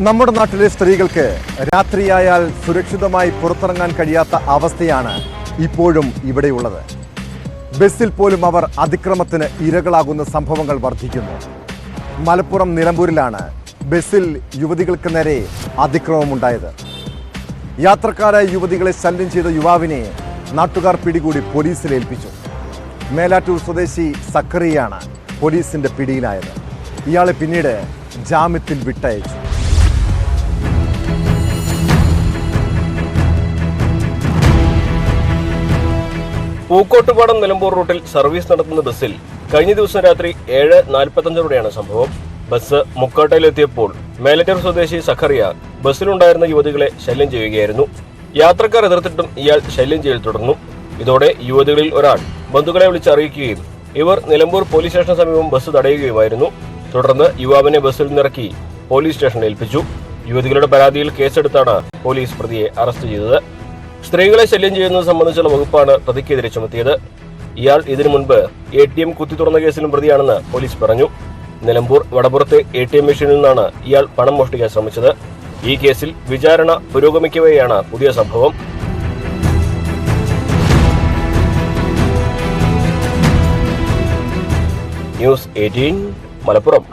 നമ്മുടെ നാട്ടിലെ സ്ത്രീകൾക്ക് രാത്രിയായാൽ സുരക്ഷിതമായി പുറത്തിറങ്ങാൻ കഴിയാത്ത അവസ്ഥയാണ് ഇപ്പോഴും ഇവിടെയുള്ളത്. ബസ്സിൽ പോലും അവർ അതിക്രമത്തിന് ഇരകളാകുന്ന സംഭവങ്ങൾ വർദ്ധിക്കുന്നു. മലപ്പുറം നിലമ്പൂരിലാണ് ബസ്സിൽ യുവതികൾക്ക് നേരെ അതിക്രമമുണ്ടായത്. യാത്രക്കാരായ യുവതികളെ ശല്യം ചെയ്ത യുവാവിനെ നാട്ടുകാർ പിടികൂടി പോലീസിൽ ഏൽപ്പിച്ചു. മേലാറ്റൂർ സ്വദേശി സക്കറിയാണ് പോലീസിന്റെ പിടിയിലായത്. ഇയാളെ പിന്നീട് ജാമ്യത്തിൽ വിട്ടയച്ചു. പൂക്കോട്ടുപാടം നിലമ്പൂർ റൂട്ടിൽ സർവീസ് നടത്തുന്ന ബസ്സിൽ കഴിഞ്ഞ ദിവസം രാത്രി 7:45 സംഭവം. ബസ് മുക്കാട്ടയിലെത്തിയപ്പോൾ മേലാറ്റൂർ സ്വദേശി സഖറിയ ബസ്സിലുണ്ടായിരുന്ന യുവതികളെ ശല്യം ചെയ്യുകയായിരുന്നു. യാത്രക്കാർ എതിർത്തിട്ടും ഇയാൾ ശല്യം ചെയ്യൽ തുടർന്നു. ഇതോടെ യുവതികളിൽ ഒരാൾ ബന്ധുക്കളെ വിളിച്ചറിയിക്കുകയും ഇവർ നിലമ്പൂർ പോലീസ് സ്റ്റേഷന് സമീപം ബസ് തടയുകയുമായിരുന്നു. തുടർന്ന് യുവാവിനെ ബസ്സിൽ നിന്നിറക്കി പോലീസ് സ്റ്റേഷനിൽ ഏൽപ്പിച്ചു. യുവതികളുടെ പരാതിയിൽ കേസെടുത്താണ് പോലീസ് പ്രതിയെ അറസ്റ്റ് ചെയ്തത്. സ്ത്രീകളെ ശല്യം ചെയ്യുന്നത് സംബന്ധിച്ചുള്ള വകുപ്പാണ് പ്രതിക്കെതിരെ ചുമത്തിയത്. ഇയാൾ ഇതിനു മുൻപ് ATM കുത്തി തുറന്ന കേസിലും പ്രതിയാണെന്ന് പോലീസ് പറഞ്ഞു. നിലമ്പൂർ വടപുറത്തെ ATM മെഷീനിൽ നിന്നാണ് ഇയാൾ പണം മോഷ്ടിക്കാൻ ശ്രമിച്ചത്. ഈ കേസിൽ വിചാരണ പുരോഗമിക്കവെയാണ് പുതിയ സംഭവം. ന്യൂസ് 18 മലപ്പുറം.